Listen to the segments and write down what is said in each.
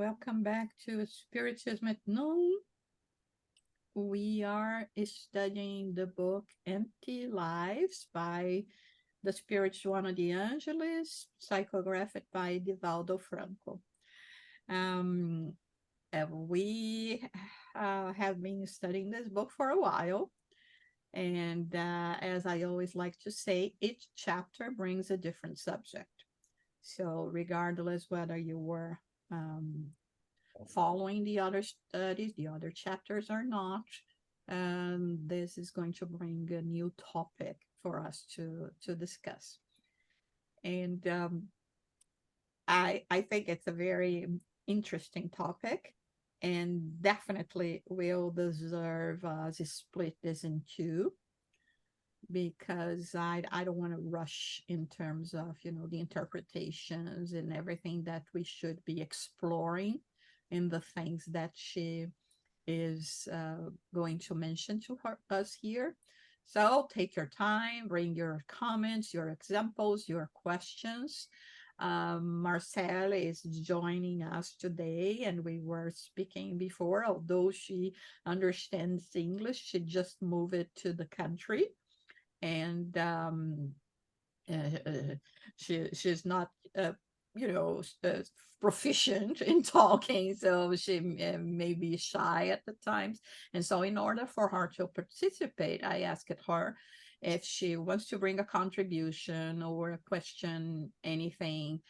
welcome back to Spiritism at Noon. We are studying the book Empty Lives by the Spirit Joanna de Angelis, psychographed by Divaldo Franco. We have been studying this book for a while, and as I always like to say, each chapter brings a different subject. So regardless whether you were following the other studies, the other chapters or not, this is going to bring a new topic for us to discuss. And I think it's a very interesting topic and definitely will deserve us to split this in two, because I don't want to rush in terms of, the interpretations and everything that we should be exploring in the things that she is going to mention to us here. So take your time, bring your comments, your examples, your questions. Marcelle is joining us today, and we were speaking before, although she understands English, she just moved to the country, and she's not proficient in talking, so she may be shy at the times. And so in order for her to participate, I asked her if she wants to bring a contribution or a question, anything,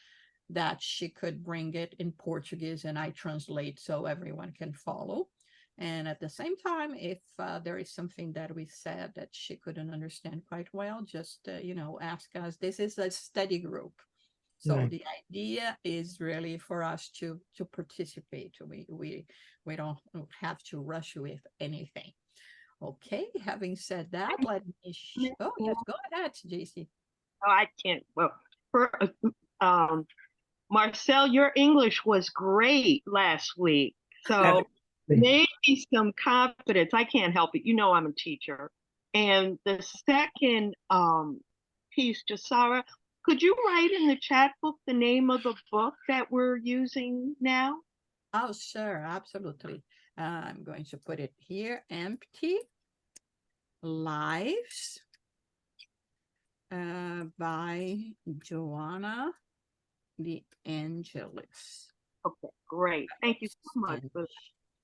that she could bring it in Portuguese and I translate so everyone can follow. And at the same time, if there is something that we said that she couldn't understand quite well, just, ask us. This is a study group. So the idea is really for us to participate. We don't have to rush with anything. Okay, having said that, let me, oh, yes, go ahead, JC. Oh, I can't. Well, Marcel, your English was great last week. So maybe some confidence. I can't help it. You know I'm a teacher. And the second piece, Jasara, could you write in the chat book the name of the book that we're using now? Oh, sure, absolutely. I'm going to put it here, Empty Lives by Joanna de Angelis. Okay, great. Thank you so much.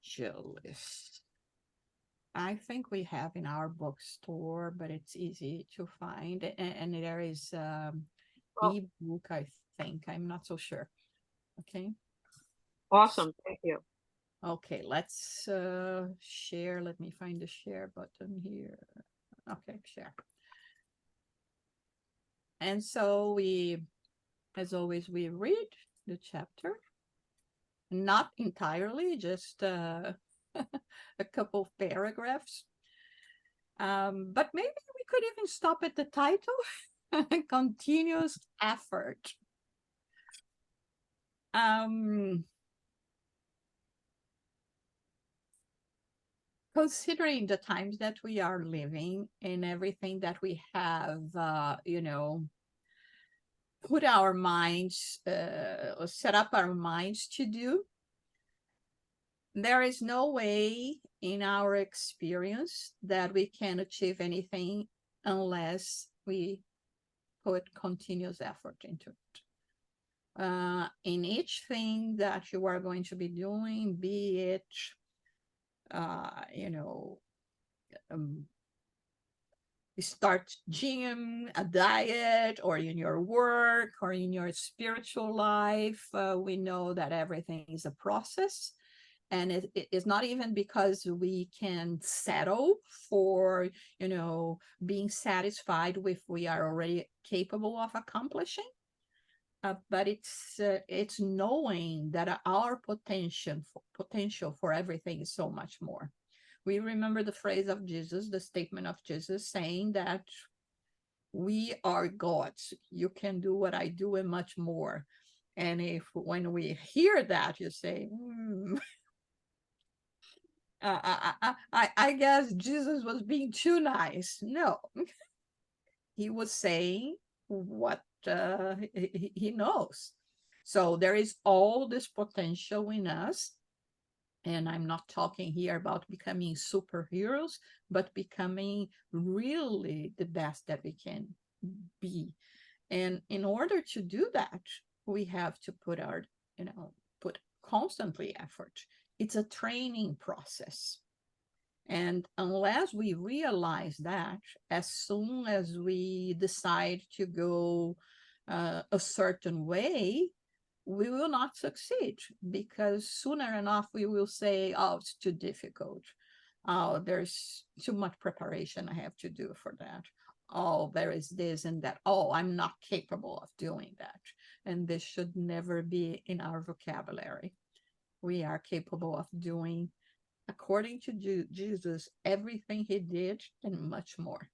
Angelis. I think we have in our bookstore, but it's easy to find. And there is ebook, I think. I'm not so sure. Okay. Awesome. Thank you. Okay, let's share. Let me find the share button here. Okay, share. And so we, as always, we read the chapter. Not entirely, just a couple of paragraphs. But maybe we could even stop at the title, Continuous Effort. Considering the times that we are living and everything that we have, put our minds, set up our minds to do, there is no way in our experience that we can achieve anything unless we put continuous effort into it. In each thing that you are going to be doing, be it, start gym, a diet, or in your work, or in your spiritual life, we know that everything is a process. And it is not even because we can settle for, being satisfied with we are already capable of accomplishing, but it's knowing that our potential for everything is so much more. We remember the phrase of Jesus, the statement of Jesus saying that we are gods. You can do what I do and much more. And when we hear that, you say, I guess Jesus was being too nice. No, he was saying what he knows. So there is all this potential in us. And I'm not talking here about becoming superheroes, but becoming really the best that we can be. And in order to do that, we have to put put constantly effort. It's a training process. And unless we realize that, as soon as we decide to go a certain way, we will not succeed, because sooner enough we will say, oh, it's too difficult. Oh, there's too much preparation I have to do for that. Oh, there is this and that. Oh, I'm not capable of doing that. And this should never be in our vocabulary. We are capable of doing, according to Jesus, everything he did and much more.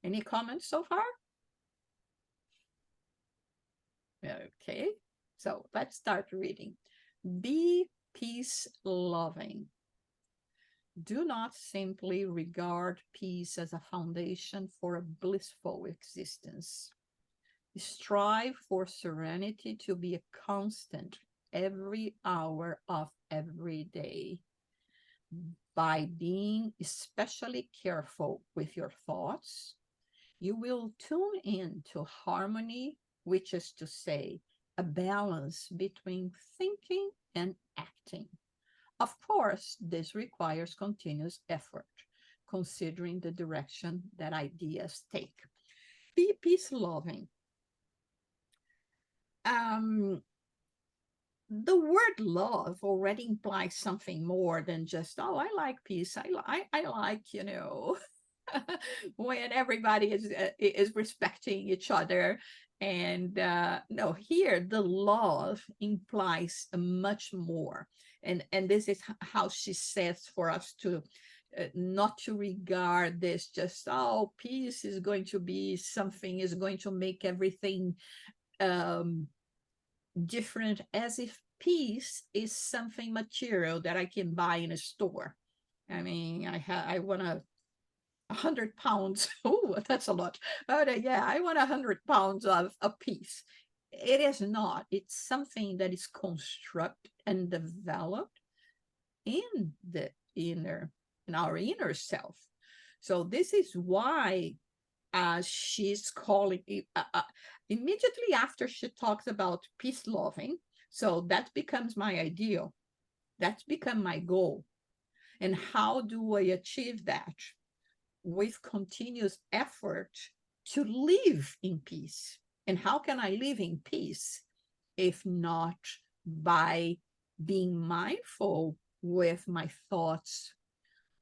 Any comments so far? Okay, so let's start reading. Be peace loving. Do not simply regard peace as a foundation for a blissful existence. Strive for serenity to be a constant every hour of every day. By being especially careful with your thoughts, you will tune in to harmony, which is to say, a balance between thinking and acting. Of course, this requires continuous effort, considering the direction that ideas take. Be peace-loving. The word love already implies something more than just, oh, I like peace. I like, when everybody is respecting each other. And no, here the love implies much more. And this is how she says for us to not to regard this just, oh, peace is going to be something, is going to make everything different, as if peace is something material that I can buy in a store. I mean, I want 100 pounds. Oh, that's a lot. But yeah, I want 100 pounds of peace. It is not. It's something that is constructed and developed in our inner self. So this is why she's calling immediately after she talks about peace loving. So that becomes my ideal. That's become my goal. And how do I achieve that? With continuous effort to live in peace. And how can I live in peace if not by being mindful with my thoughts,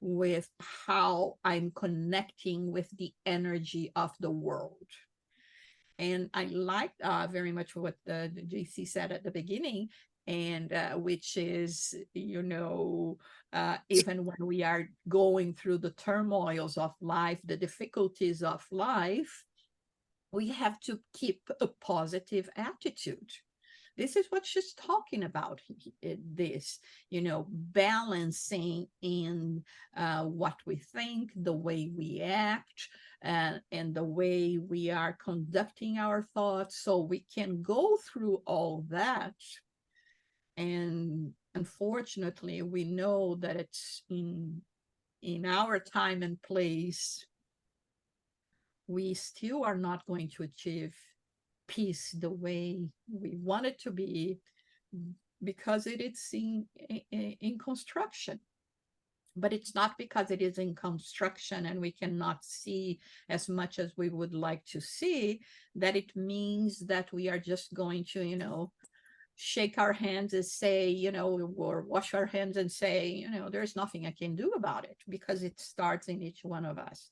with how I'm connecting with the energy of the world? And I liked very much what the JC said at the beginning, and which is, even when we are going through the turmoils of life, the difficulties of life, we have to keep a positive attitude. This is what she's talking about, this, balancing in what we think, the way we act, and the way we are conducting our thoughts, so we can go through all that. And unfortunately, we know that it's in our time and place, we still are not going to achieve peace the way we want it to be, because it is in construction. But it's not because it is in construction and we cannot see as much as we would like to see, that it means that we are just going to, shake our hands and say, or wash our hands and say, there's nothing I can do about it, because it starts in each one of us.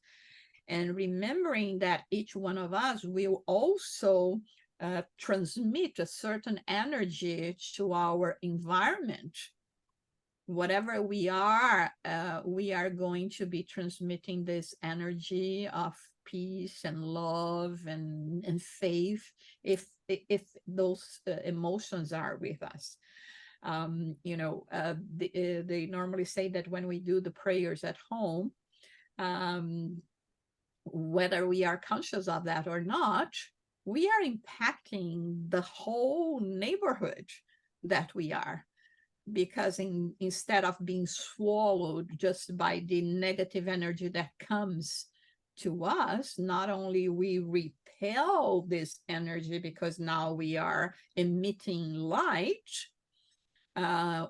And remembering that each one of us will also transmit a certain energy to our environment. Whatever we are going to be transmitting this energy of peace and love and faith, if those emotions are with us. They normally say that when we do the prayers at home, whether we are conscious of that or not, we are impacting the whole neighborhood that we are, because instead of being swallowed just by the negative energy that comes to us, not only we repel this energy because now we are emitting light,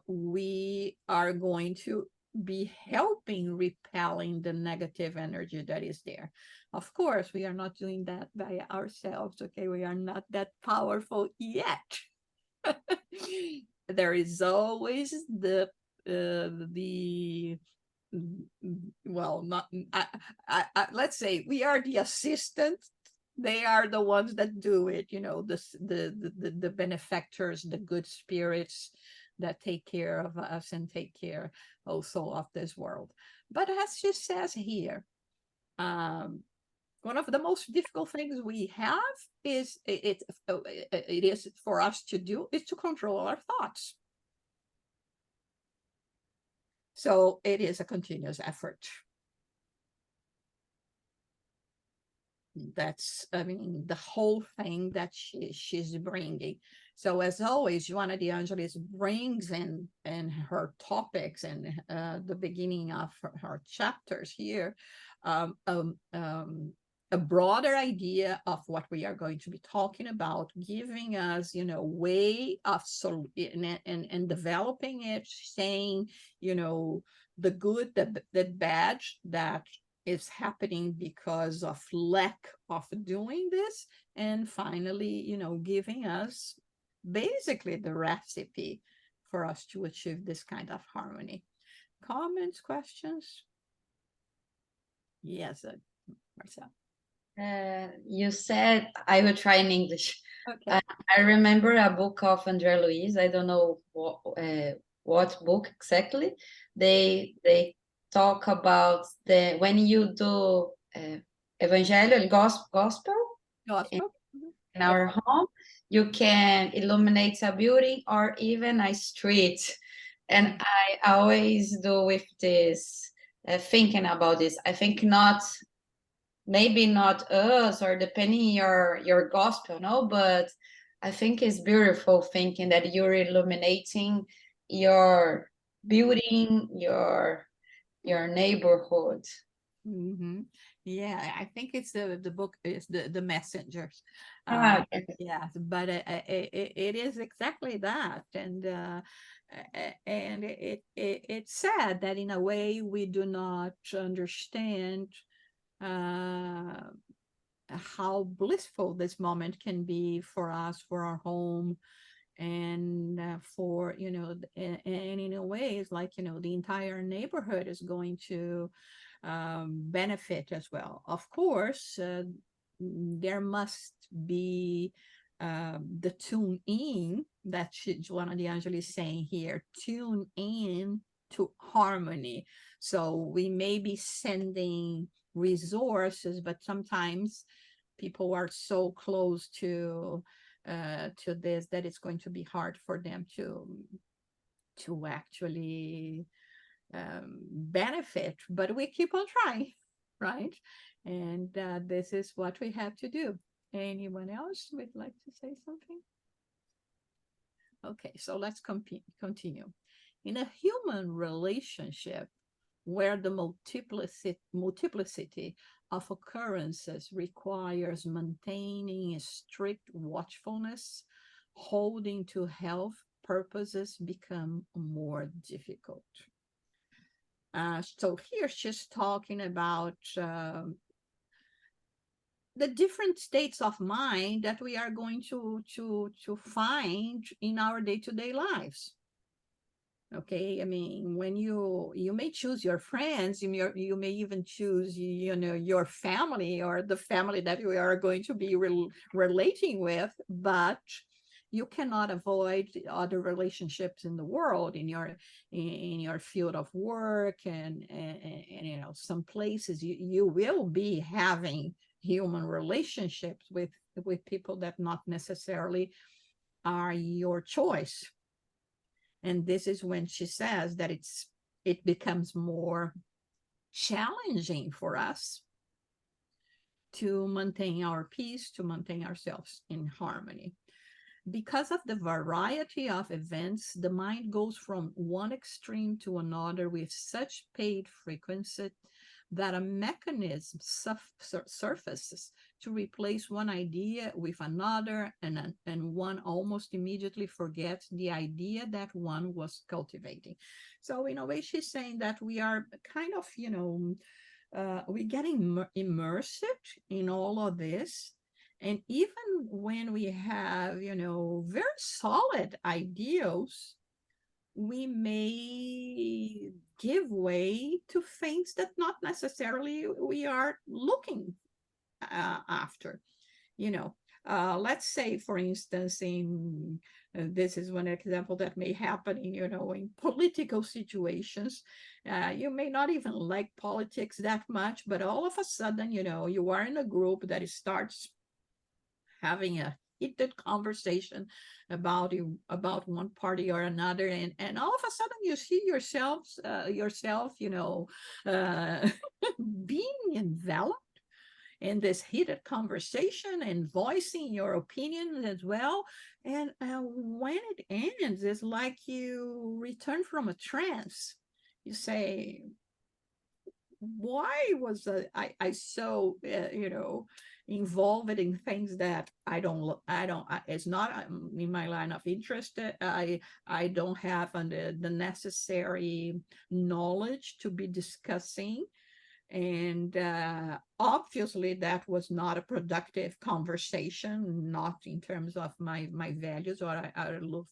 we are going to be helping repelling the negative energy that is there. Of course, we are not doing that by ourselves, okay? We are not that powerful yet. There is always the well, not let's say we are the assistants. They are the ones that do it, you know, the benefactors, the good spirits that take care of us and take care also of this world. But as she says here, one of the most difficult things we have is it is for us to do is to control our thoughts. So it is a continuous effort. That's, I mean, the whole thing that she's bringing. So as always, Joanna de Angelis brings in her topics and the beginning of her chapters here, a broader idea of what we are going to be talking about, giving us, you know, way of and developing it, saying, you know, the good, the bad that is happening because of lack of doing this, and finally, you know, giving us basically the recipe for us to achieve this kind of harmony. Comments, questions? Yes, Marcel. You said, I will try in English. Okay. I remember a book of André Luiz. I don't know what book exactly. They talk about when you do Evangelio, gospel in our home, you can illuminate a building or even a street. And I always do with this, thinking about this. I think maybe not us or depending your gospel, no, but I think it's beautiful thinking that you're illuminating your building, your neighborhood. Mm-hmm. Yeah, I think it's the book is the messengers. Okay. Yes, but it is exactly that, and it's sad that in a way we do not understand how blissful this moment can be for us, for our home, and for, you know, and in a way it's like, you know, the entire neighborhood is going to benefit as well. Of course, there must be the tune in that Joanna de Angelis is saying here, tune in to harmony. So we may be sending resources, but sometimes people are so close to this that it's going to be hard for them to actually benefit, but we keep on trying, right? And this is what we have to do. Anyone else would like to say something? Okay, so let's continue. In a human relationship where the multiplicity of occurrences requires maintaining a strict watchfulness, holding to health purposes become more difficult. So here she's talking about the different states of mind that we are going to find in our day-to-day lives. Okay, I mean, when you may choose your friends, you may even choose, you know, your family or the family that you are going to be relating with, but you cannot avoid other relationships in the world, in your field of work, and you know, some places you will be having human relationships with people that not necessarily are your choice. And this is when she says that it becomes more challenging for us to maintain our peace, to maintain ourselves in harmony. Because of the variety of events, the mind goes from one extreme to another with such paid frequency that a mechanism surfaces to replace one idea with another, and one almost immediately forgets the idea that one was cultivating. So in a way, she's saying that we are kind of, we're getting immersed in all of this. And even when we have, very solid ideals, we may give way to things that not necessarily we are looking after. Let's say, for instance, in this is one example that may happen in political situations. You may not even like politics that much, but all of a sudden, you are in a group that starts having a heated conversation about one party or another, and all of a sudden you see yourself being enveloped in this heated conversation and voicing your opinion as well. And when it ends, it's like you return from a trance. You say, why was I so involved in things that it's not in my line of interest. I don't have the necessary knowledge to be discussing, and obviously that was not a productive conversation, not in terms of my values or I look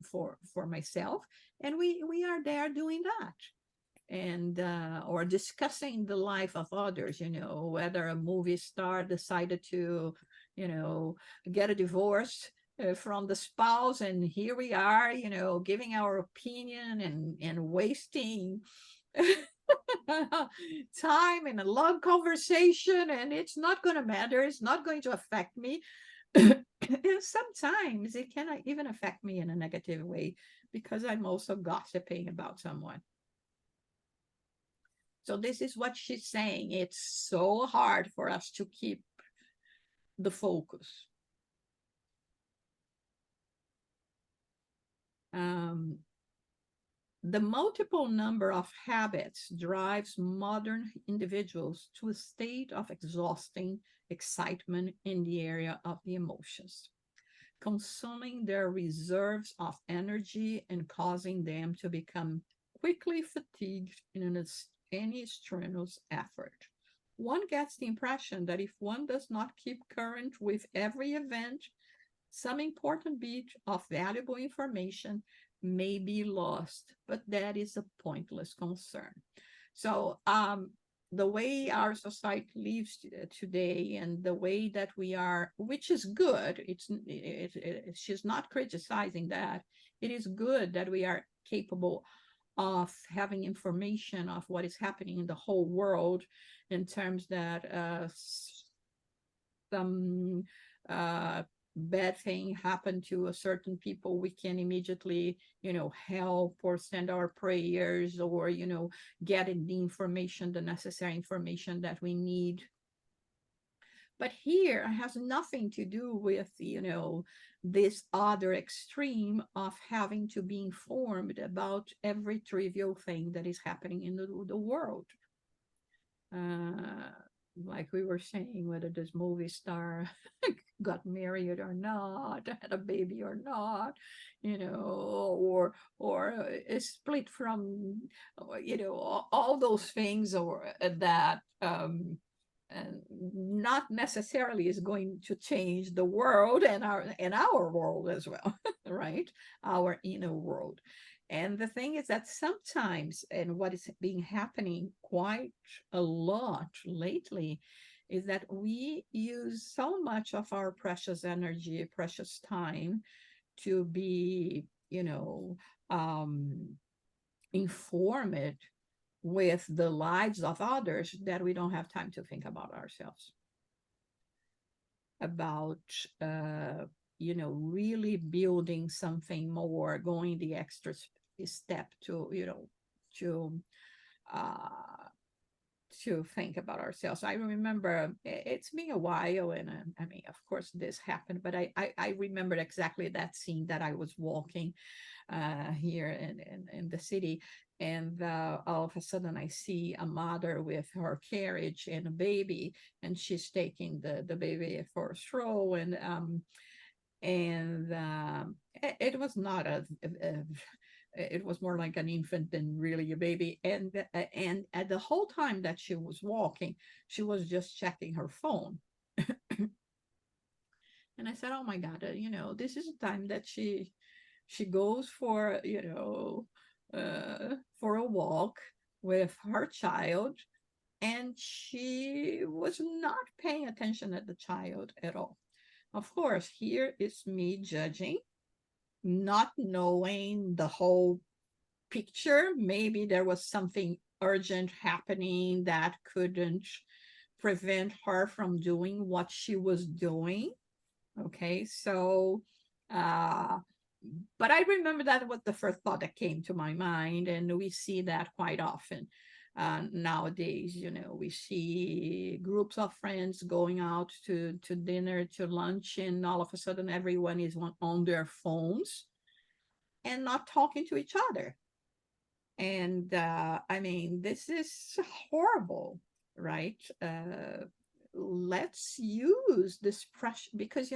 for myself. And we are there doing that, and or discussing the life of others, whether a movie star decided to get a divorce from the spouse, and here we are giving our opinion and wasting time in a long conversation, and it's not going to matter, it's not going to affect me. And sometimes it can even affect me in a negative way because I'm also gossiping about someone. So this is what she's saying. It's so hard for us to keep the focus. The multiple number of habits drives modern individuals to a state of exhausting excitement in the area of the emotions, consuming their reserves of energy and causing them to become quickly fatigued in any strenuous effort. One gets the impression that if one does not keep current with every event, some important bit of valuable information may be lost, but that is a pointless concern. So the way our society lives today and the way that we are, which is good, she's not criticizing that. It is good that we are capable of having information of what is happening in the whole world, in terms that some bad thing happened to a certain people, we can immediately help or send our prayers, or getting the information, the necessary information that we need. But here it has nothing to do with this other extreme of having to be informed about every trivial thing that is happening in the world. Like we were saying, whether this movie star got married or not, had a baby or not, or is split from, all those things, or that not necessarily is going to change the world and our world as well, right? Our inner world. And the thing is that sometimes, and what is being happening quite a lot lately, is that we use so much of our precious energy, precious time to be, informed with the lives of others, that we don't have time to think about ourselves, about really building something more, going the extra step to to think about ourselves. I remember it's been a while, and I mean, of course, this happened, but I remembered exactly that scene that I was walking here in the city, and all of a sudden I see a mother with her carriage and a baby, and she's taking the baby for a stroll, and it was not it was more like an infant than really a baby. And at the whole time that she was walking, she was just checking her phone. And I said, oh my God, this is the time that she goes for, for a walk with her child, and she was not paying attention at the child at all. Of course, here is me judging, not knowing the whole picture. Maybe there was something urgent happening that couldn't prevent her from doing what she was doing. Okay, so, but I remember that was the first thought that came to my mind, and we see that quite often. Nowadays, we see groups of friends going out to dinner, to lunch, and all of a sudden everyone is on their phones and not talking to each other. And I mean, this is horrible, right? Let's use this pressure, because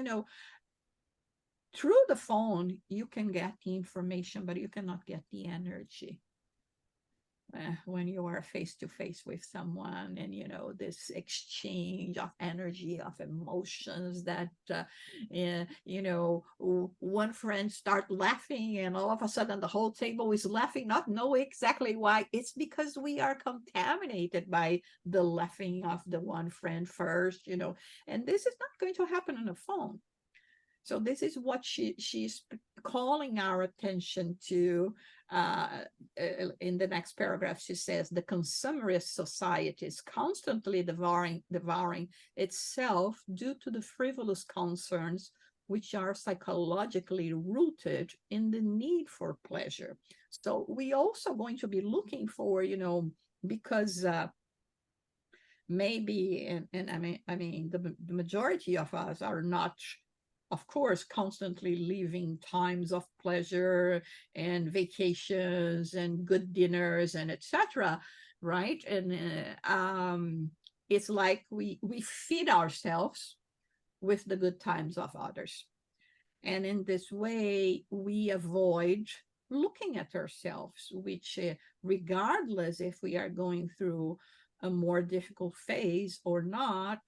through the phone you can get the information, but you cannot get the energy when you are face to face with someone, and this exchange of energy, of emotions, that one friend start laughing, and all of a sudden the whole table is laughing, not knowing exactly why. It's because we are contaminated by the laughing of the one friend first, and this is not going to happen on a phone. So this is what she's calling our attention to. In the next paragraph, she says, the consumerist society is constantly devouring itself due to the frivolous concerns which are psychologically rooted in the need for pleasure. So we also going to be looking for, because maybe, and I mean, the majority of us are not, of course, constantly living times of pleasure and vacations and good dinners and etc., right? And it's like we feed ourselves with the good times of others, and in this way we avoid looking at ourselves, which regardless if we are going through a more difficult phase or not,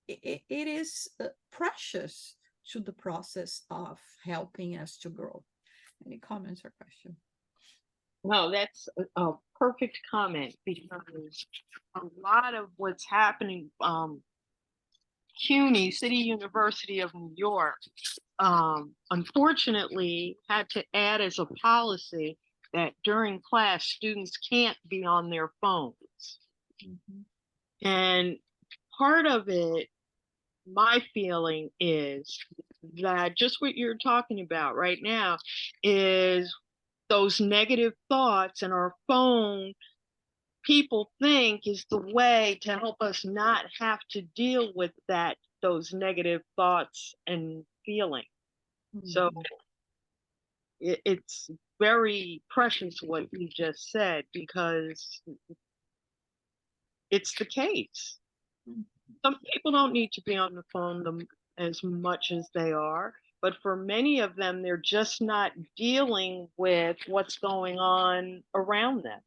it is precious to the process of helping us to grow. Any comments or questions? No, that's a perfect comment, because a lot of what's happening, CUNY, City University of New York, unfortunately had to add as a policy that during class students can't be on their phones. Mm-hmm. And part of it, my feeling is that just what you're talking about right now is those negative thoughts, and our phone, people think, is the way to help us not have to deal with those negative thoughts and feelings. Mm-hmm. So it's very precious what you just said, because it's the case. Mm-hmm. Some people don't need to be on the phone as much as they are, but for many of them, they're just not dealing with what's going on around them.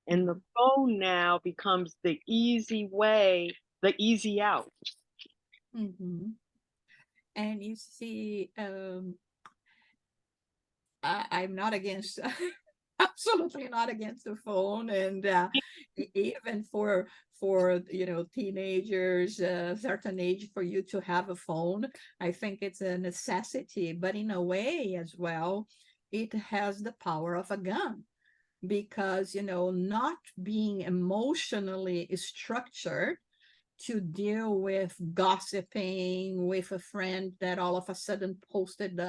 And the phone now becomes the easy way, the easy out. Mm-hmm. And you see, I'm not against, absolutely not against the phone, and even for teenagers, a certain age, for you to have a phone, I think it's a necessity. But in a way as well, it has the power of a gun, because not being emotionally structured to deal with gossiping with a friend that all of a sudden posted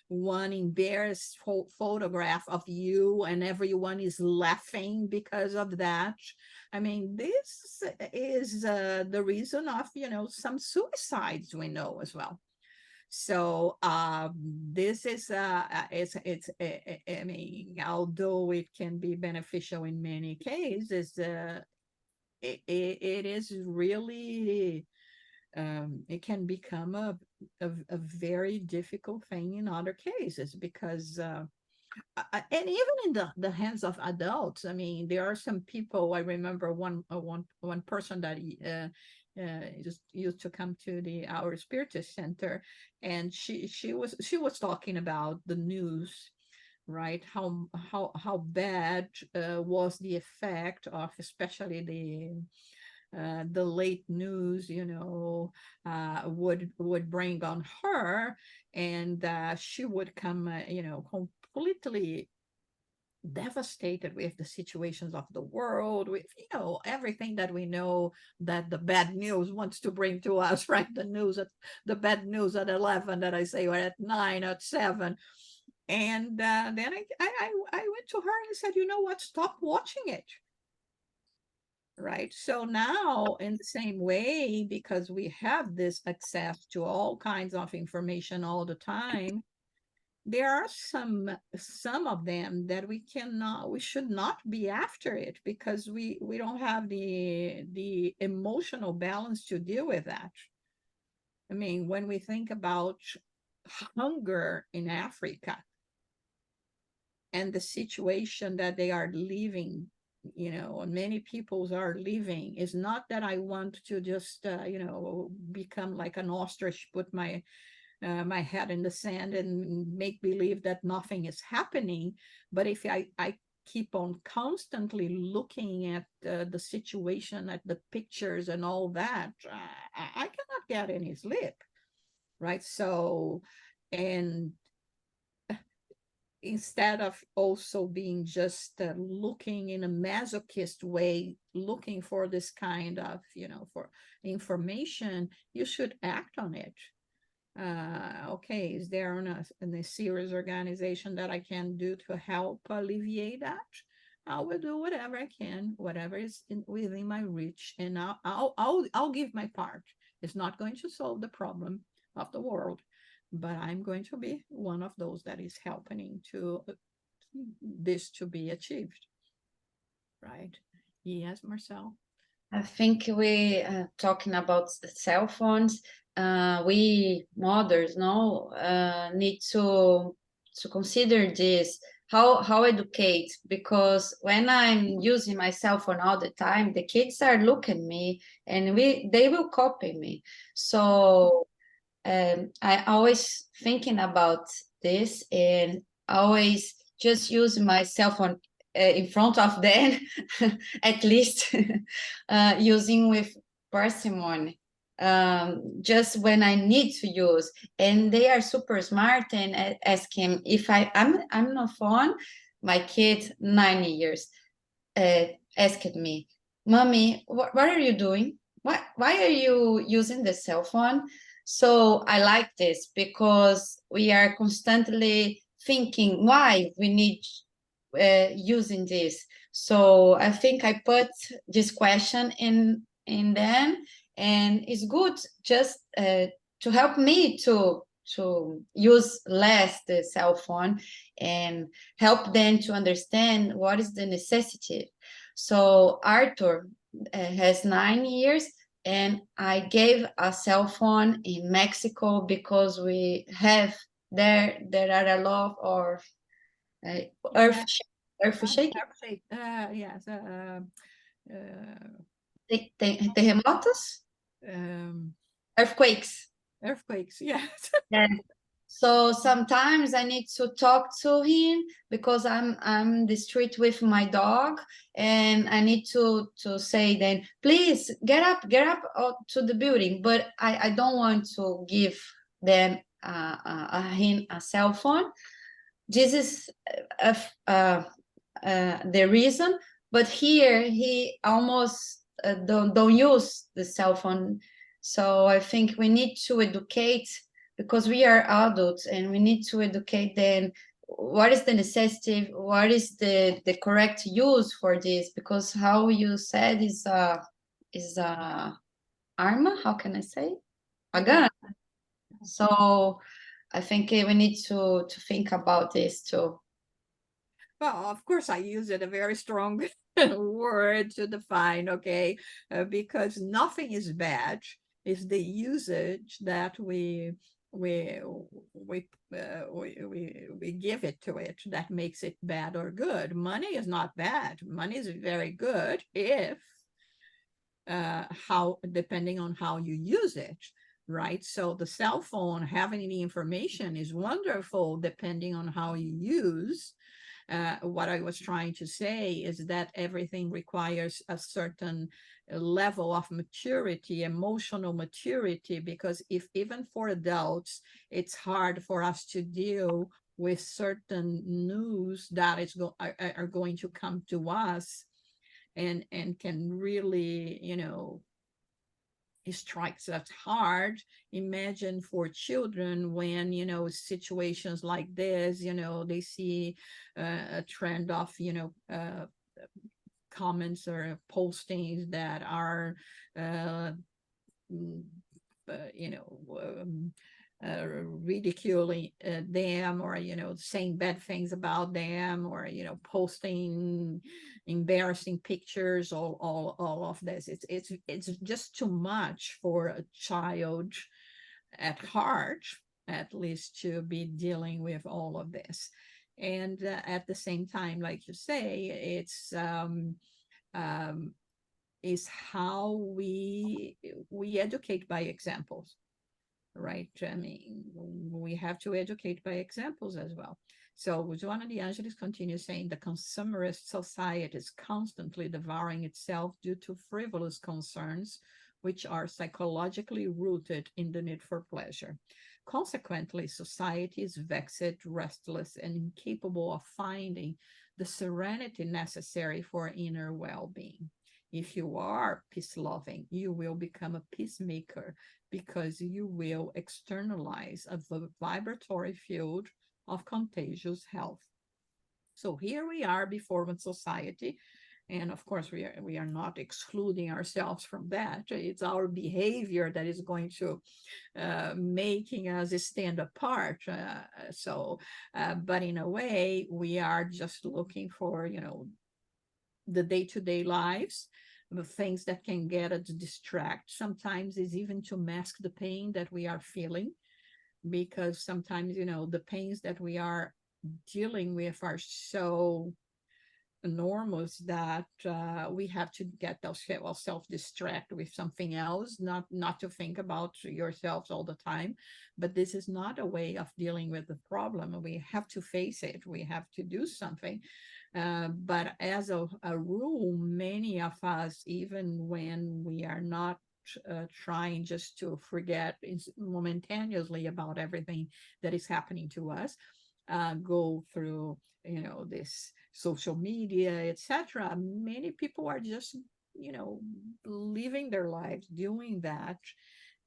one embarrassed photograph of you and everyone is laughing because of that. I mean, this is the reason of, some suicides we know as well. So this is I mean, although it can be beneficial in many cases, it is really it can become a very difficult thing in other cases, because and even in the hands of adults. I mean, there are some people. I remember one person that just used to come to our Spiritist center, and she was talking about the news, right? How bad was the effect of, especially the late news, would bring on her, and she would come, completely devastated with the situations of the world, with everything that we know that the bad news wants to bring to us, right? The bad news at 11 that I say, or at 9, at 7. And then I went to her and I said, you know what, stop watching it. Right. So now, in the same way, because we have this access to all kinds of information all the time, there are some of them that we should not be after it, because we don't have the emotional balance to deal with that. I mean, when we think about hunger in Africa and the situation that they are living, and many peoples are living, is not that I want to just become like an ostrich, put my head in the sand and make believe that nothing is happening. But if I keep on constantly looking at the situation, at the pictures and all that, I cannot get any sleep, right? So, and instead of also being just looking in a masochist way, looking for this kind of, for information, you should act on it. Okay, is there a serious organization that I can do to help alleviate that? I will do whatever I can, whatever is within my reach, and I'll give my part. It's not going to solve the problem of the world, but I'm going to be one of those that is helping to this to be achieved. Right? Yes, Marcel. I think we talking about the cell phones. We mothers need to consider this, how educate, because when I'm using my cell phone all the time, the kids are looking at me and they will copy me. So I always thinking about this, and always just use my cell phone in front of them, at least using with parsimony, just when I need to use. And they are super smart and ask him if I'm on the phone. My kid, 9 years, asked me, "Mommy, what are you doing? Why are you using the cell phone?" So I like this, because we are constantly thinking why we need using this. So I think I put this question in them, and it's good just to help me to use less the cell phone, and help them to understand what is the necessity. So Arthur has 9 years, and I gave a cell phone in Mexico because we have there are a lot of earth shaking. Yes. Terremotos? Earthquakes. Earthquakes, yes. Yeah. So sometimes I need to talk to him, because I'm in the street with my dog, and I need to say then, please get up to the building. But I don't want to give them him a cell phone. This is the reason. But here he almost don't use the cell phone. So I think we need to educate, because we are adults, and we need to educate them what is the necessity, what is the correct use for this, because how you said is a arma, how can I say, a gun. So I think we need to think about this too. Well, of course, I use it a very strong word to define, okay, because nothing is bad. It's the usage that we we give it to it that makes it bad or good. Money is not bad. Money is very good if how depending on how you use it, right? So the cell phone having any information is wonderful depending on how you use. What I was trying to say is that everything requires a certain level of maturity, emotional maturity, because if even for adults, it's hard for us to deal with certain news that are going to come to us and can really, it strikes us hard. Imagine for children when, situations like this, they see a trend of, comments or postings that are, ridiculing them, or saying bad things about them, or posting embarrassing pictures, all of this. It's just too much for a child at heart, at least, to be dealing with all of this. And at the same time, like you say, it's is how we educate by examples, right? I mean, we have to educate by examples as well. So Joanna de Angelis continues saying, the consumerist society is constantly devouring itself due to frivolous concerns, which are psychologically rooted in the need for pleasure. Consequently, society is vexed, restless, and incapable of finding the serenity necessary for inner well-being. If you are peace-loving, you will become a peacemaker, because you will externalize a vibratory field of contagious health. So here we are before one society, and of course we are not excluding ourselves from that. It's our behavior that is going to making us stand apart. But in a way, we are just looking for, the day-to-day lives, the things that can get us distract. Sometimes is even to mask the pain that we are feeling, because sometimes, the pains that we are dealing with are so enormous that we have to get ourselves self-distract with something else, not to think about yourselves all the time. But this is not a way of dealing with the problem. We have to face it. We have to do something. But as a rule, many of us, even when we are not trying just to forget momentaneously about everything that is happening to us, go through, this social media, etc. Many people are just, living their lives doing that.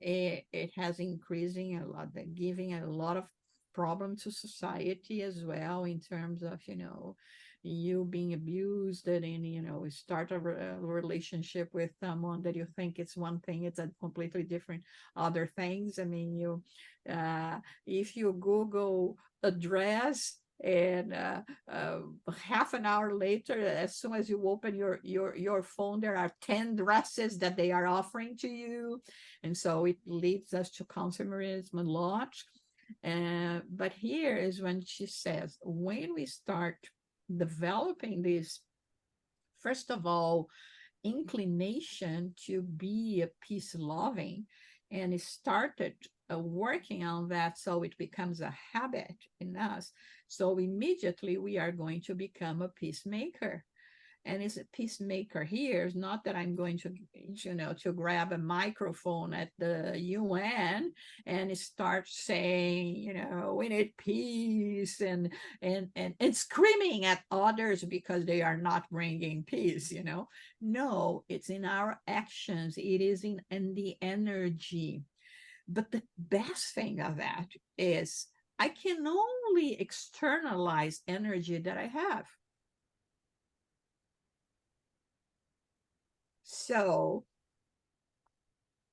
It has increasing a lot, giving a lot of problem to society as well, in terms of, you being abused, and start a relationship with someone that you think it's one thing, it's a completely different other things. I mean, if you Google address, and half an hour later, as soon as you open your phone, there are 10 dresses that they are offering to you. And so it leads us to consumerism a lot. But here is when she says, when we start developing this, first of all, inclination to be a peace loving, and it started working on that, so it becomes a habit in us, so immediately we are going to become a peacemaker. And is a peacemaker here is not that I'm going to grab a microphone at the UN and start saying, we need peace and screaming at others because they are not bringing peace. No, it's in our actions. It is in the energy. But the best thing of that is I can only externalize energy that I have. So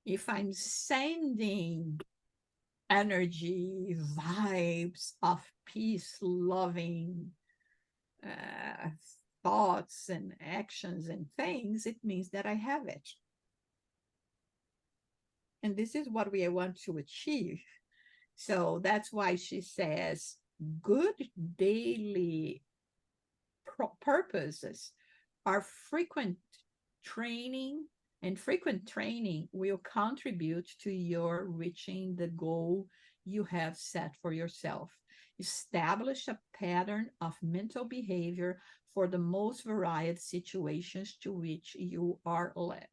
if I'm sending energy, vibes of peace, loving thoughts and actions and things, it means that I have it. And this is what we want to achieve. So that's why she says good daily purposes are frequent training, and frequent training will contribute to your reaching the goal you have set for yourself. Establish a pattern of mental behavior for the most varied situations to which you are led.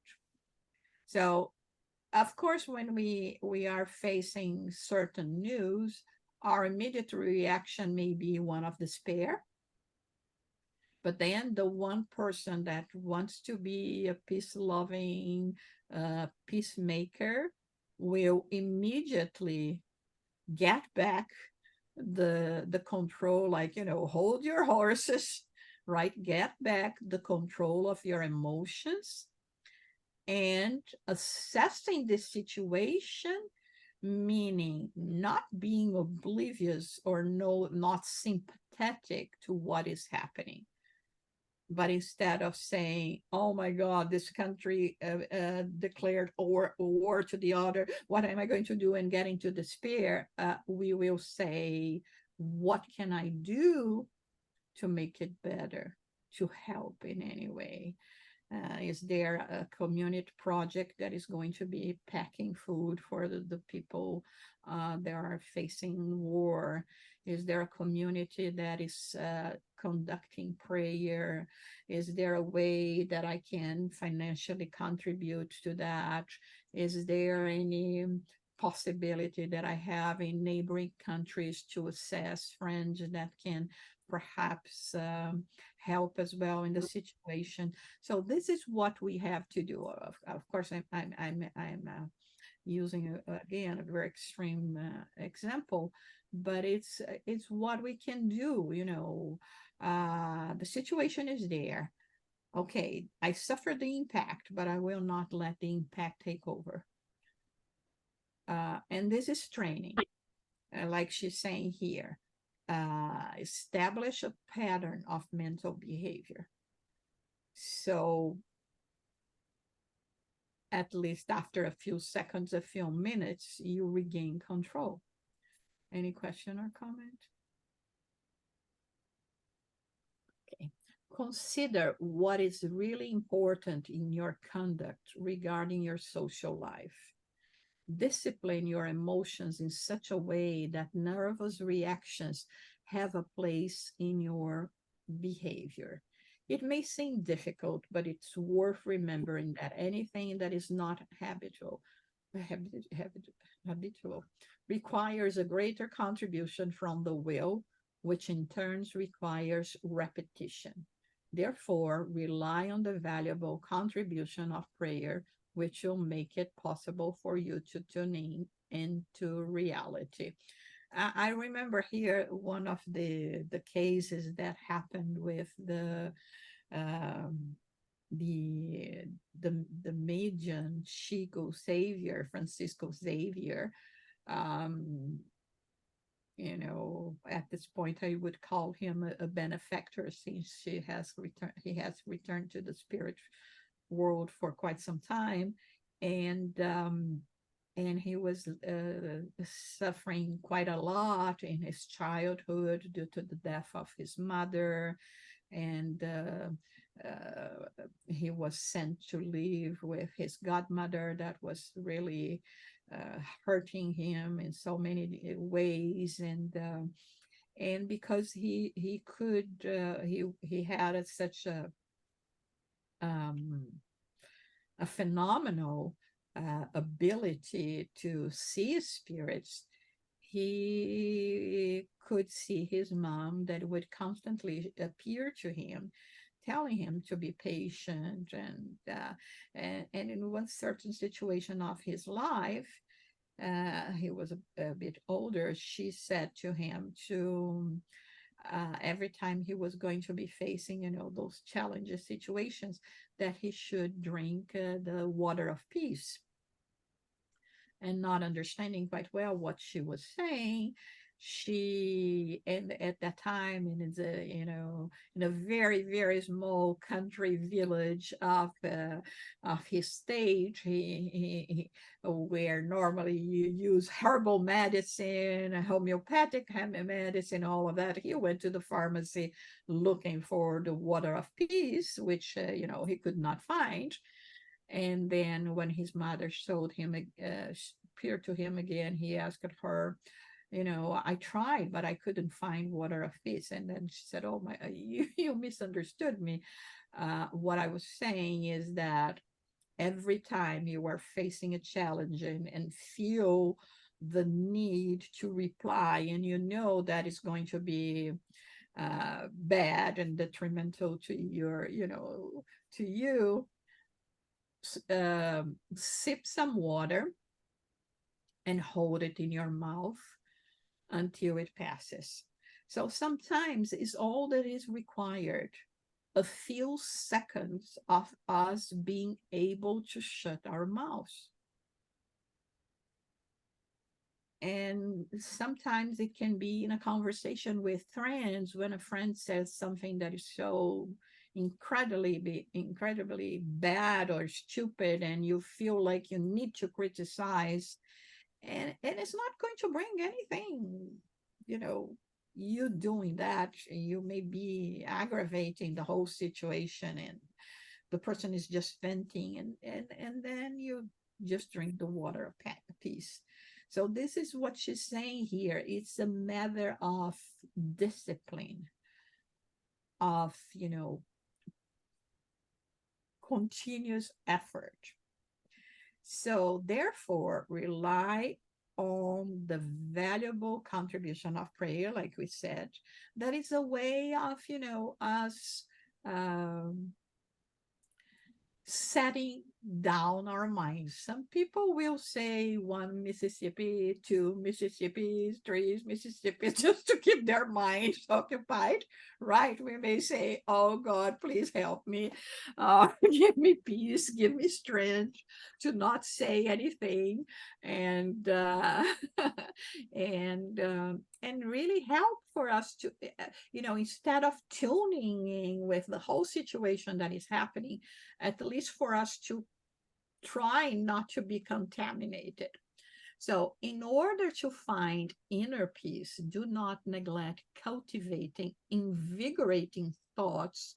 So, of course, when we are facing certain news, our immediate reaction may be one of despair. But then the one person that wants to be a peace-loving peacemaker will immediately get back the control, like, hold your horses, right? Get back the control of your emotions and assessing the situation, meaning not being oblivious or not sympathetic to what is happening. But instead of saying, oh my God, this country declared war to the other, what am I going to do, and get into despair, we will say, what can I do to make it better, to help in any way? Is there a community project that is going to be packing food for the people that are facing war? Is there a community that is conducting prayer? Is there a way that I can financially contribute to that? Is there any possibility that I have in neighboring countries to assess friends that can perhaps help as well in the situation? So this is what we have to do. Of course, I'm using again a very extreme example, but it's what we can do. The situation is there. Okay, I suffered the impact, but I will not let the impact take over. And this is training, like she's saying here. Establish a pattern of mental behavior. So at least after a few seconds, a few minutes, you regain control. Any question or comment? Okay. Consider what is really important in your conduct regarding your social life. Discipline your emotions in such a way that nervous reactions have a place in your behavior. It may seem difficult, but it's worth remembering that anything that is not habitual requires a greater contribution from the will, which in turn requires repetition. Therefore, rely on the valuable contribution of prayer, which will make it possible for you to tune in into reality. I remember here one of the cases that happened with the Median Francisco Xavier. At this point, I would call him a benefactor, since he has returned to the spirit world for quite some time, and he was suffering quite a lot in his childhood due to the death of his mother, and he was sent to live with his godmother that was really hurting him in so many ways, and because he had such a a phenomenal ability to see spirits. He could see his mom that would constantly appear to him, telling him to be patient. And in one certain situation of his life, he was a bit older, she said to him to every time he was going to be facing, those challenges situations, that he should drink the water of peace. And not understanding quite well what she was saying, and at that time, and it's in a very, very small country village of his state, where normally you use herbal medicine, homeopathic medicine, all of that. He went to the pharmacy looking for the water of peace, which he could not find. And then when his mother appeared to him again, he asked her, I tried, but I couldn't find water of peace. And then she said, oh my, you misunderstood me. What I was saying is that every time you are facing a challenge and feel the need to reply, and that is going to be bad and detrimental to to you, sip some water and hold it in your mouth until it passes. So sometimes it's all that is required, a few seconds of us being able to shut our mouths. And sometimes it can be in a conversation with friends, when a friend says something that is so incredibly bad or stupid, and you feel like you need to criticize, and it's not going to bring anything, you doing that, you may be aggravating the whole situation, and the person is just venting, and then you just drink the water of peace. So this is what she's saying here. It's a matter of discipline, of continuous effort. So therefore, rely on the valuable contribution of prayer, like we said. That is a way of us setting down our minds. Some people will say 1 Mississippi, 2 Mississippis, 3 Mississippis, just to keep their minds occupied, right? We may say, oh God, please help me, give me peace, give me strength to not say anything, and and really help for us to, instead of tuning in with the whole situation that is happening, at least for us to try not to be contaminated. So in order to find inner peace, do not neglect cultivating invigorating thoughts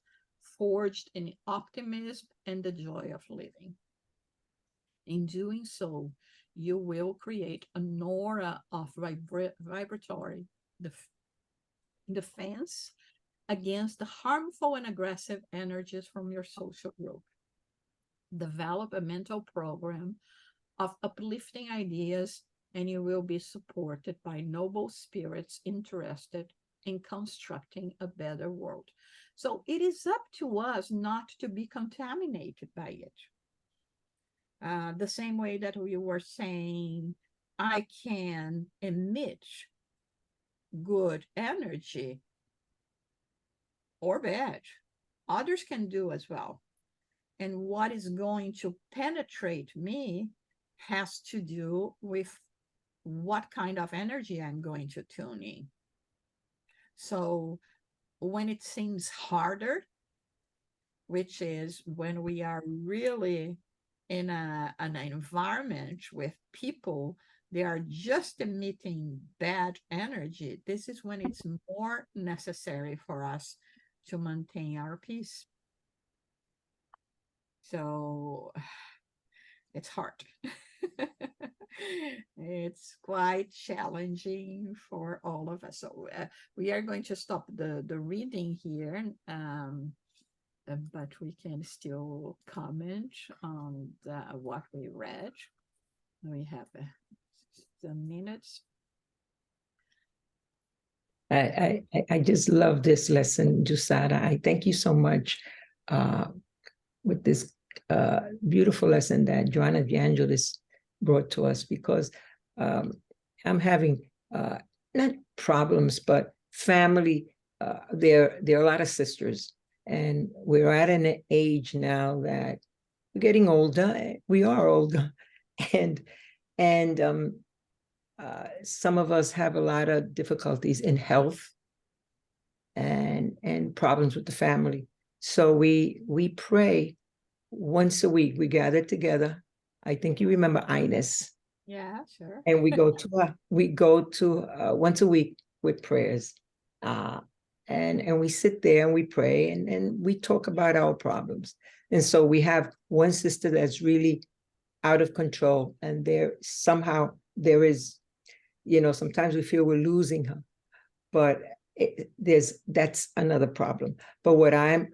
forged in optimism and the joy of living. In doing so, you will create an aura of vibratory defense against the harmful and aggressive energies from your social group. Develop a mental program of uplifting ideas, and you will be supported by noble spirits interested in constructing a better world. So it is up to us not to be contaminated by it. The same way that we were saying, I can emit good energy or bad. Others can do as well. And what is going to penetrate me has to do with what kind of energy I'm going to tune in. So when it seems harder, which is when we are really in an environment with people, they are just emitting bad energy, this is when it's more necessary for us to maintain our peace. So it's hard. It's quite challenging for all of us. So we are going to stop the reading here. but we can still comment on what we read. We have some minutes. I just love this lesson, Jusada. I thank you so much with this beautiful lesson that Joanna de Angelis brought to us, because I'm having not problems, but family. There are a lot of sisters, and we're at an age now that we're getting older. We are older, and some of us have a lot of difficulties in health and problems with the family. So we pray once a week. We gather together. I think you remember Ines. Yeah, sure. And we go to once a week with prayers. And we sit there and we pray and we talk about our problems. And so we have one sister that's really out of control, and there is, sometimes we feel we're losing her, but that's another problem. But what I'm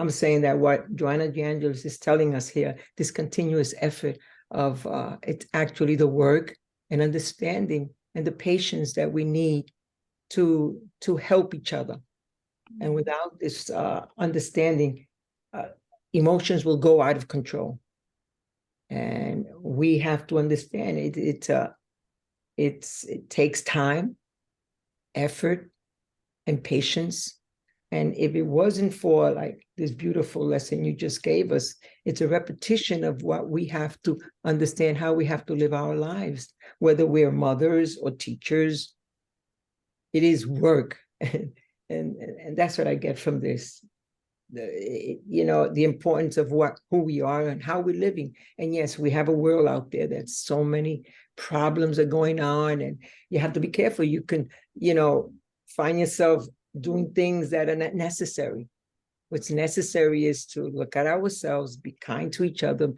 saying that what Joanna de Angelis is telling us here, this continuous effort of it's actually the work and understanding and the patience that we need to help each other. And without this understanding, emotions will go out of control. And we have to understand it takes time, effort, and patience. And if it wasn't for like this beautiful lesson you just gave us, it's a repetition of what we have to understand, how we have to live our lives, whether we're mothers or teachers. It is work. And that's what I get from this. The importance of who we are and how we're living. And yes, we have a world out there that so many problems are going on, and you have to be careful. You can, find yourself doing things that are not necessary. What's necessary is to look at ourselves, be kind to each other,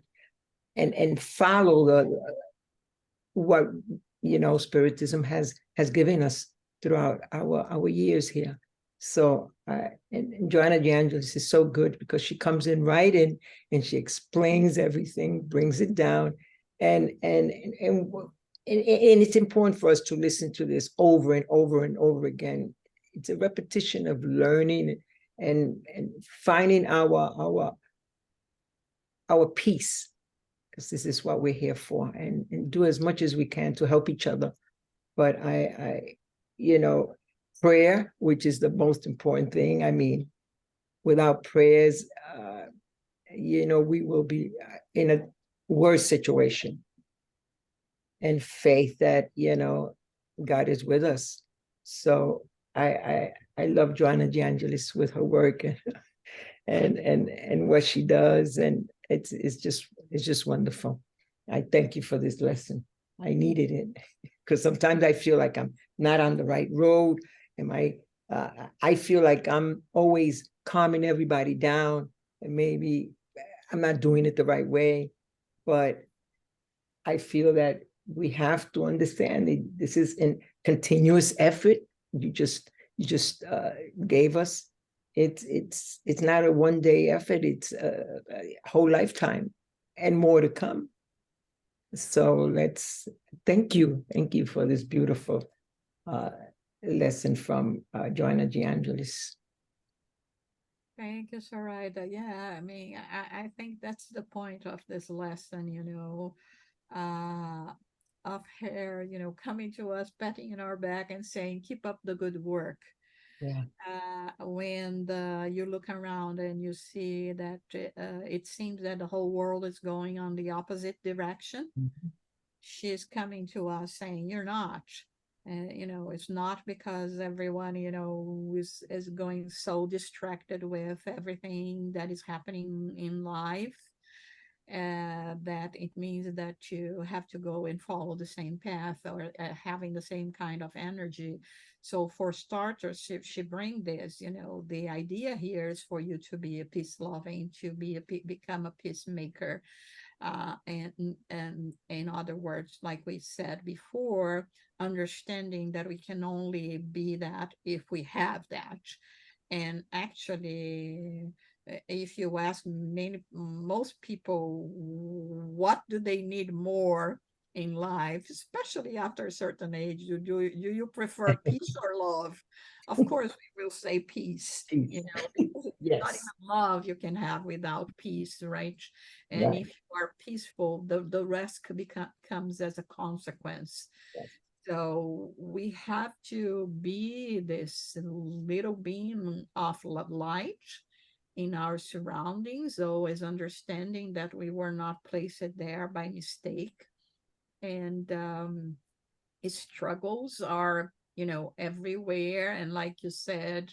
and follow what Spiritism has given us throughout our years here. So and Joanna de Angelis is so good, because she comes in right in and she explains everything, brings it down, and it's important for us to listen to this over and over and over again. It's a repetition of learning and finding our peace, because this is what we're here for, and do as much as we can to help each other. But prayer, which is the most important thing. I mean, without prayers, we will be in a worse situation. And faith that, God is with us. So I love Joanna de Angelis with her work and what she does. And it's just wonderful. I thank you for this lesson. I needed it, because sometimes I feel like I'm not on the right road. I feel like I'm always calming everybody down, and maybe I'm not doing it the right way. But I feel that we have to understand that this is a continuous effort. You just gave us. It's not a one-day effort. It's a whole lifetime and more to come. So thank you for this beautiful lesson from Joanna de Angelis. Thank you, Sarayda. Yeah, I mean, I think that's the point of this lesson, of her, coming to us, patting in our back and saying, keep up the good work. Yeah. When you look around and you see that it seems that the whole world is going on the opposite direction, she's coming to us saying, you're not. It's not because everyone, is going so distracted with everything that is happening in life, that it means that you have to go and follow the same path, or having the same kind of energy. So for starters, she bring this, the idea here is for you to be a peace loving, to become a peacemaker. And in other words, like we said before, understanding that we can only be that if we have that. And actually, if you ask most people, what do they need more in life, especially after a certain age? Do you prefer peace or love? Of course, we will say peace, you Peace. know, because it's not Yes. even love you can have without peace, right? And Right. if you are peaceful, the rest comes as a consequence. Yes. So we have to be this little beam of light in our surroundings, always understanding that we were not placed there by mistake. And struggles are, everywhere. And like you said,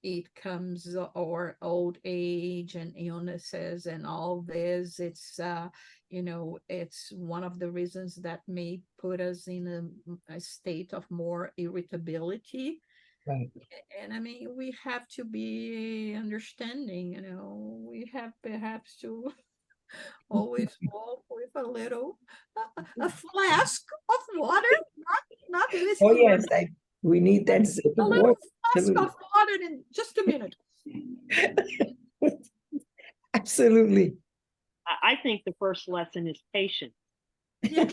it comes or old age and illnesses and all this. It's one of the reasons that may put us in a state of more irritability. Right. And I mean, we have to be understanding, we have perhaps to always walk with a little, a flask of water, not Oh, whiskey, yes. We need that sip a of little water. flask Absolutely. of water in just a minute. Absolutely. I think the first lesson is patience. Yeah.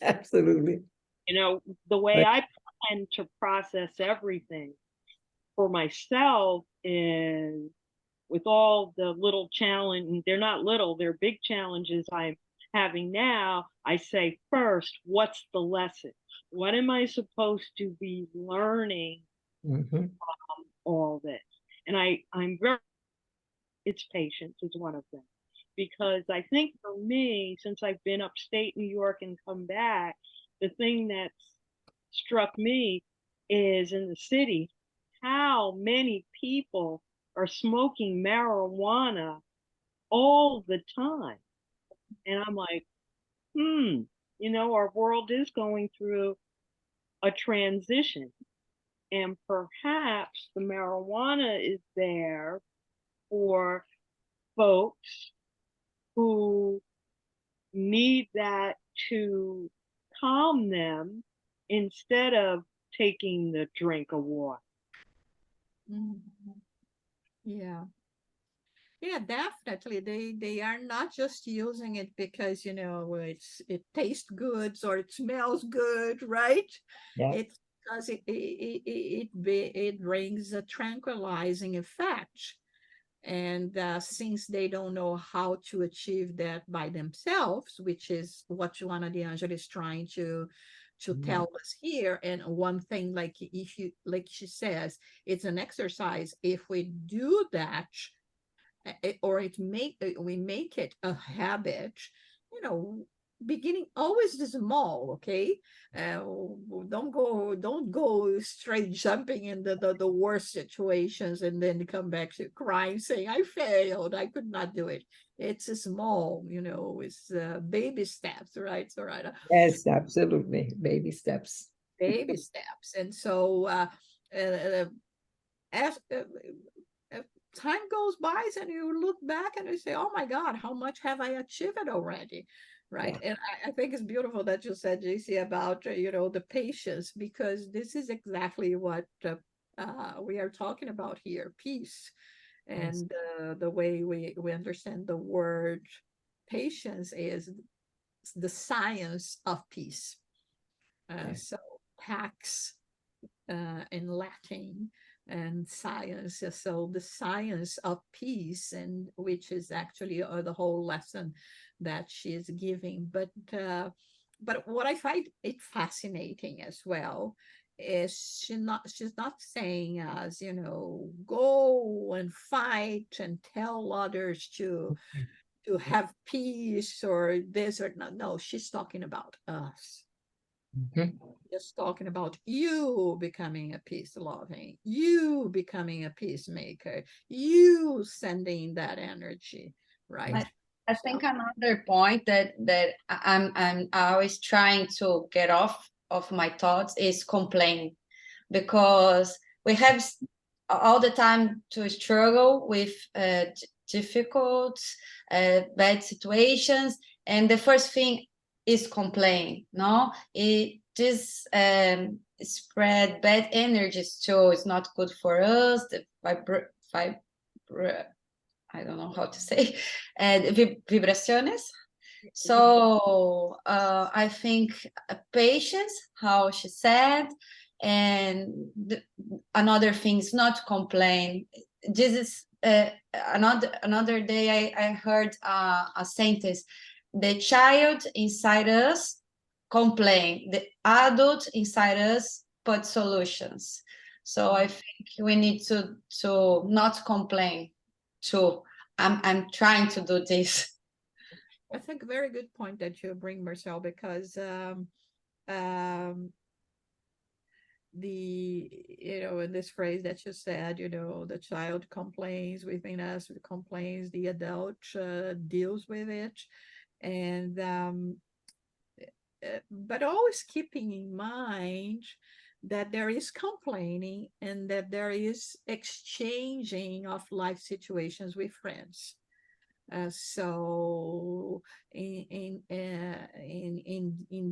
Absolutely. You know, the way Right. I plan to process everything for myself is with all the little challenge, they're not little, they're big challenges I'm having now. I say, first, what's the lesson? What am I supposed to be learning Mhm. from all this? And I'm it's patience is one of them. Because I think for me, since I've been upstate New York and come back, the thing that's struck me is in the city, how many people are smoking marijuana all the time. And I'm like, our world is going through a transition. And perhaps the marijuana is there for folks who need that to calm them instead of taking the drink of water. Mhm. Yeah. Yeah, definitely. They are not just using it because, it tastes good or it smells good, right? Yeah. It's because it brings a tranquilizing effect. And since they don't know how to achieve that by themselves, which is what Joanna de Angelis is trying to tell us here. And one thing, like like she says, it's an exercise. If we do that, or we make it a habit, beginning always small, okay? uh, don't go straight jumping in the worst situations and then come back to crying saying I failed, I could not do it. It's a small, it's baby steps, right? So right, Yes, absolutely. Baby steps. baby steps. And so uh, as time goes by and you look back and you say, oh my God, how much have I achieved already? Right. Yeah. And I think it's beautiful that you said, JC, about, the patience, because this is exactly what we are talking about here, peace. Yes. And the way we understand the word patience is the science of peace. Yes. So pax in Latin and science. So the science of peace, and which is actually the whole lesson that she is giving. But what I find it fascinating as well is she's not saying as go and fight and tell others to have peace or this or no, she's talking about us, Mhm. just talking about you becoming a peace loving, you becoming a peacemaker, you sending that energy, right? I So, think another point that I'm always trying to get off of my thoughts is complain, because we have all the time to struggle with difficult, bad situations, and the first thing is complain. No, it just spread bad energies too. It's not good for us. The I don't know how to say, vibraciones. So I think patience, how she said, and another thing is not complain. This is another day I heard a sentence: the child inside us complain, the adult inside us put solutions. So I think we need to not complain. To I'm trying to do this. I think a very good point that you bring, Marcel, because in this phrase that you said, the child complains within us, complains, the adult deals with it, and but always keeping in mind that there is complaining and that there is exchanging of life situations with friends. So in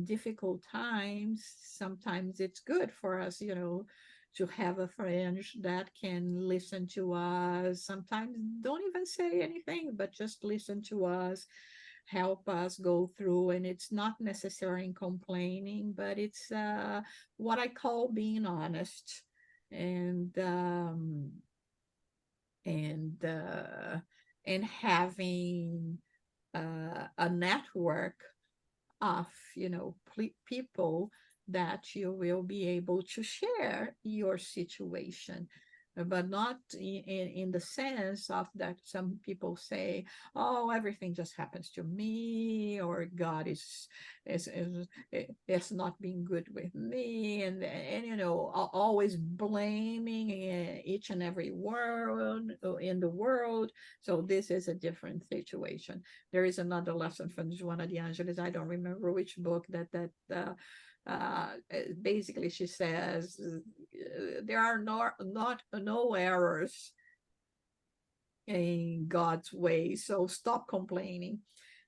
difficult times, sometimes it's good for us, to have a friend that can listen to us. Sometimes don't even say anything, but just listen to us, help us go through. And it's not necessarily complaining, but it's what I call being honest. And and having a network of people that you will be able to share your situation, but not in the sense of that some people say, oh, everything just happens to me, or God is not being good with me, and always blaming each and every world in the world. So this is a different situation. There is another lesson from Joanna de Angelis, I don't remember which book, that basically she says there are no errors in God's way, so stop complaining.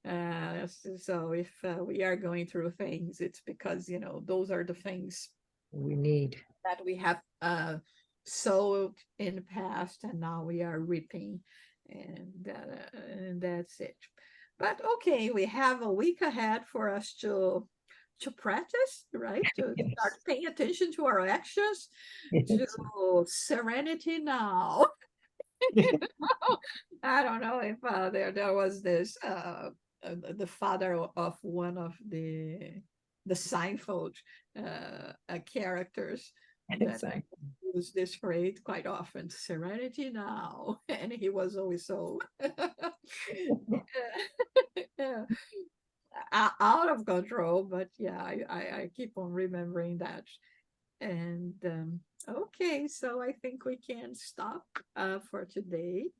So if we are going through things, it's because those are the things we need, that we have sowed in the past, and now we are reaping, and that's it. But okay, we have a week ahead for us to practice, right? To yes. start paying attention to our actions, Yes. to serenity now. I don't know if there was this the father of one of the Seinfeld characters that Exactly. used this phrase quite often, serenity now, and he was always so out of control. But yeah, I keep on remembering that. And okay, so I think we can stop for today.